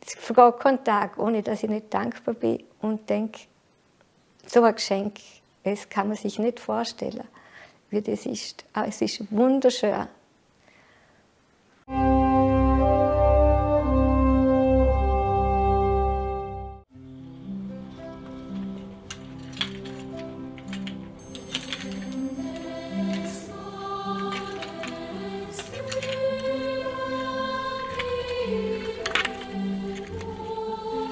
Es vergeht kein Tag, ohne dass ich nicht dankbar bin und denke, so ein Geschenk, das kann man sich nicht vorstellen, wie das ist. Aber es ist wunderschön.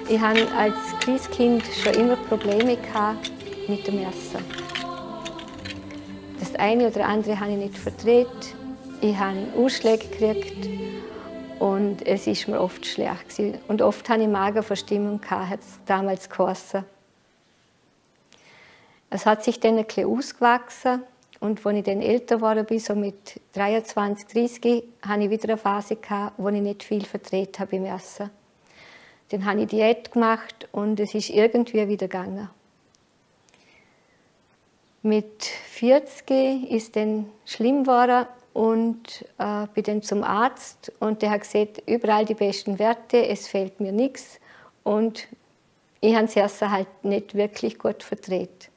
Ich hatte als kleines Kind schon immer Probleme mit dem Essen. Das eine oder andere habe ich nicht vertreten. Ich habe Ausschläge gekriegt und es war mir oft schlecht. Und oft hatte ich Magenverstimmung, hat es damals geheißen. Es hat sich dann ein bisschen ausgewachsen und als ich dann älter geworden bin, so mit 23, 30, hatte ich wieder eine Phase, wo ich nicht viel vertreten habe beim Essen. Dann habe ich Diät gemacht und es ist irgendwie wieder gegangen. Mit 40 ist es dann schlimm geworden und bin dann zum Arzt und der hat gesagt, überall die besten Werte, es fehlt mir nichts und ich habe das Essen halt nicht wirklich gut vertreten.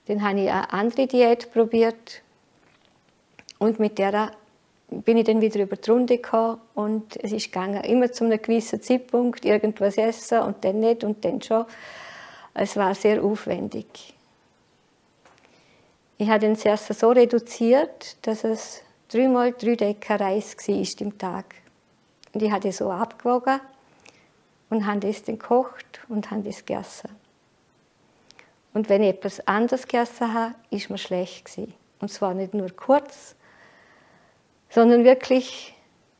Dann habe ich eine andere Diät probiert und mit der bin ich dann wieder über die Runde gekommen und es ist gegangen. Immer zu einem gewissen Zeitpunkt irgendwas essen und dann nicht und dann schon. Es war sehr aufwendig. Ich habe das Essen so reduziert, dass es 3 mal 3 Decker Reis war im Tag. Und ich habe das so abgewogen und habe das dann gekocht und habe das gegessen. Und wenn ich etwas anderes gegessen habe, war mir schlecht. Und zwar nicht nur kurz, sondern wirklich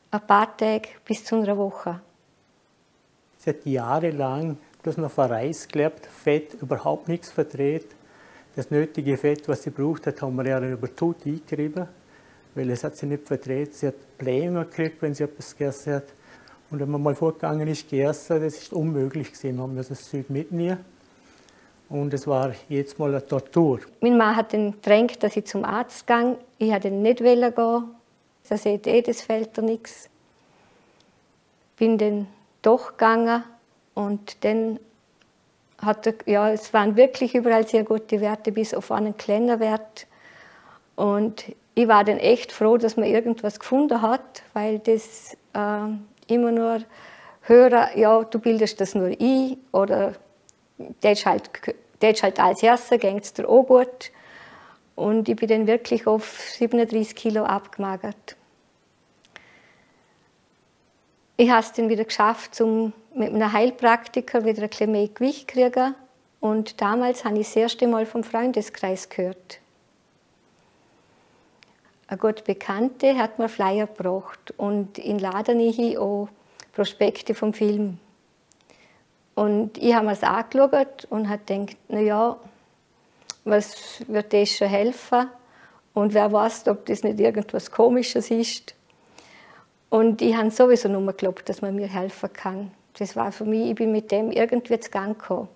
ein paar Tage bis zu einer Woche. Sie hat jahrelang bloß noch von Reis gelebt, Fett überhaupt nichts verdreht. Das nötige Fett, was sie braucht hat, haben wir ja über die Haut eingerieben, weil es hat sie nicht verdreht. Sie hat Blähungen gekriegt, wenn sie etwas gegessen hat. Und wenn man mal vorgegangen ist, gegessen, das ist unmöglich gewesen. Wir haben das Zeug mitnehmen. Und es war jetzt mal eine Tortur. Mein Mann hat dann gedrängt, dass ich zum Arzt gehe. Ich wollte nicht gehen. Er sagte, das fehlt dir nichts. Bin dann doch gegangen und dann hat er, ja, es waren wirklich überall sehr gute Werte, bis auf einen kleinen Wert. Und ich war dann echt froh, dass man irgendwas gefunden hat, weil das immer nur hören, ja, du bildest das nur ein oder das ist halt alles Essen, geht es dir auch gut. Und ich bin dann wirklich auf 37 Kilo abgemagert. Ich habe es dann wieder geschafft, mit einem Heilpraktiker wieder ein bisschen mehr Gewicht zu kriegen. Und damals habe ich das erste Mal vom Freundeskreis gehört. Eine gute Bekannte hat mir Flyer gebracht und in den Laden auch Prospekte vom Film. Und ich habe mir das angeschaut und habe gedacht, naja, was wird das schon helfen? Und wer weiß, ob das nicht irgendwas Komisches ist. Und ich habe sowieso nur geglaubt, dass man mir helfen kann. Das war für mich, ich bin mit dem irgendwie zu Gang gekommen.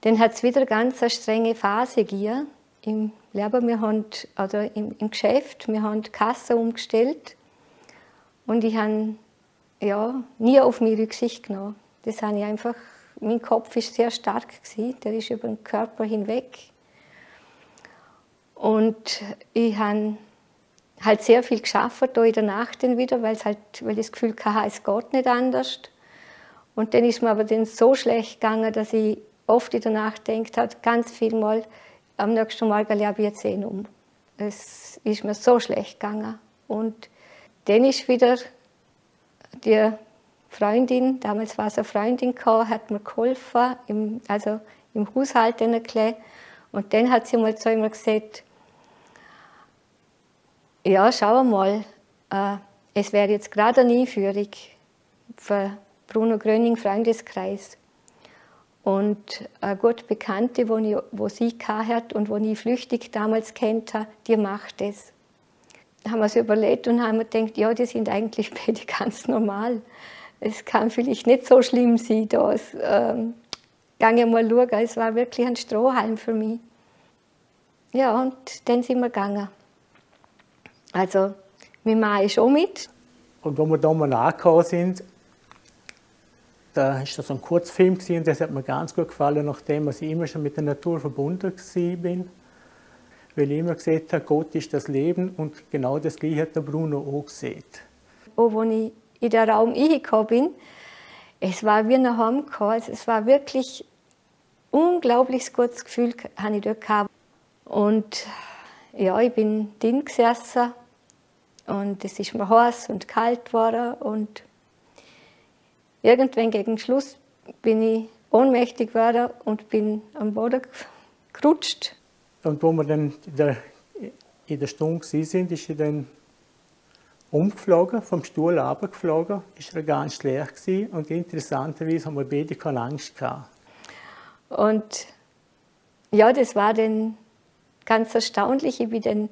Dann hat es wieder ganz eine strenge Phase gegeben im Leben. Wir haben, oder im Geschäft, wir haben die Kasse umgestellt. Und ich habe ja, nie auf mich Rücksicht genommen. Das habe ich einfach, mein Kopf war sehr stark, der ist über den Körper hinweg. Und ich habe halt sehr viel gearbeitet, auch in der Nacht dann wieder, weil ich das Gefühl hatte, es geht nicht anders. Und dann ist mir aber dann so schlecht gegangen, dass ich oft in der Nacht gedacht habe, ganz viel Mal, am nächsten Morgen lebe ich jetzt um. Es ist mir so schlecht gegangen. Und dann ist wieder die Freundin, damals war es eine Freundin, hat mir geholfen, im Haushalt dann ein bisschen. Und dann hat sie mal zu mir gesagt, ja, schau mal, es wäre jetzt gerade eine Einführung für Bruno Gröning Freundeskreis. Und eine gute Bekannte, die sie hatte und die ich flüchtig damals kennt habe, die macht das. Da haben wir es überlegt und haben gedacht, ja, die sind eigentlich beide ganz normal. Es kann vielleicht nicht so schlimm sein. Gehe mal schauen, es war wirklich ein Strohhalm für mich. Ja, und dann sind wir gegangen. Also, mein Mann ist auch mit. Und als wir da mal angekommen sind, Da war so ein Kurzfilm und das hat mir ganz gut gefallen, nachdem ich immer schon mit der Natur verbunden war. Weil ich immer gesehen habe, Gott ist das Leben und genau das Gleiche hat der Bruno auch gesehen. Auch als ich in den Raum reingekommen bin, es war wie nach Hause gekommen. Also es war wirklich ein unglaublich gutes Gefühl, habe ich dort gehabt. Und ja, ich bin drin gesessen und es ist mir heiß und kalt geworden. Und irgendwann gegen Schluss bin ich ohnmächtig geworden und bin am Boden gerutscht. Und wo wir dann in der Stunde waren, ist er dann umgeflogen, vom Stuhl runtergeflogen, ist er ganz schlecht gewesen. Und interessanterweise haben wir beide keine Angst gehabt. Und ja, das war dann ganz erstaunlich. Ich bin dann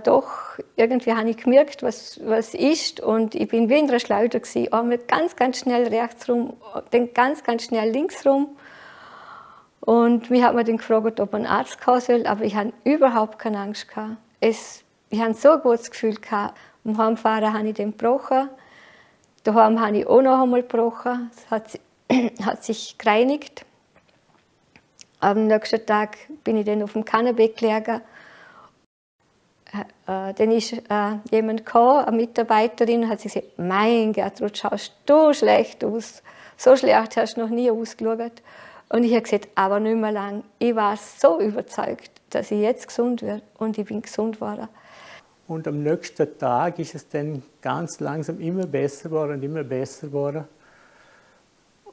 doch, irgendwie habe ich gemerkt, was ist. Und ich bin wie in einer Schleuder gewesen. Einmal ganz, ganz schnell rechts rum, dann ganz, ganz schnell links rum. Und mich hat man dann gefragt, ob ein Arzt kommen soll, aber ich hatte überhaupt keine Angst gehabt. Ich hatte so ein gutes Gefühl gehabt. Am Heimfahren habe ich den gebrochen. Daheim habe ich auch noch einmal gebrochen. Es hat sich gereinigt. Am nächsten Tag bin ich dann auf dem Kannabis gelegen. Dann ist jemand gekommen, eine Mitarbeiterin, und hat gesagt: «Mein Gertrud, schaust du schlecht aus. So schlecht hast du noch nie ausgeschaut.» Und ich habe gesagt, aber nicht mehr lang. Ich war so überzeugt, dass ich jetzt gesund werde. Und ich bin gesund geworden. Und am nächsten Tag ist es dann ganz langsam immer besser geworden und immer besser geworden.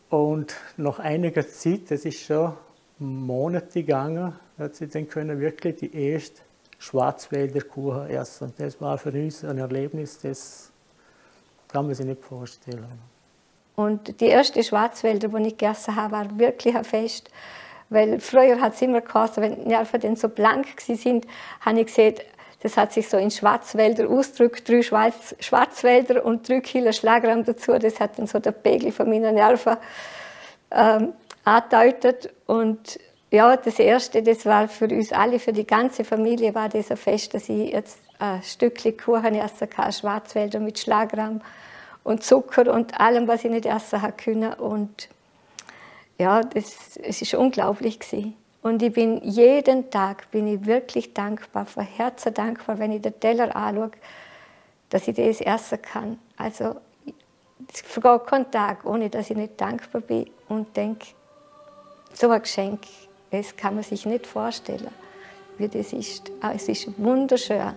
Und nach einiger Zeit, das ist schon Monate gegangen, hat sie dann können wirklich die erste Schwarzwälder Kuchen essen. Und das war für uns ein Erlebnis, das kann man sich nicht vorstellen. Und die erste Schwarzwälder, die ich gegessen habe, war wirklich ein Fest. Weil früher hat es immer geheißen, wenn die Nerven dann so blank waren, habe ich gesehen, das hat sich so in Schwarzwälder ausgedrückt, 3 Schwarzwälder und 3 Kilo Schlagrahm dazu. Das hat dann so der Pegel von meinen Nerven angedeutet. Und ja, das Erste, das war für uns alle, für die ganze Familie, war das ein Fest, dass ich jetzt ein Stückchen Kuchen essen kann, Schwarzwälder mit Schlagrahm und Zucker und allem, was ich nicht essen konnte. Und ja, es war unglaublich gewesen. Und ich bin jeden Tag wirklich dankbar, von Herzen dankbar, wenn ich den Teller anschaue, dass ich das essen kann. Also es vergeht kein Tag, ohne dass ich nicht dankbar bin und denke, so ein Geschenk, das kann man sich nicht vorstellen, wie das ist. Aber es ist wunderschön.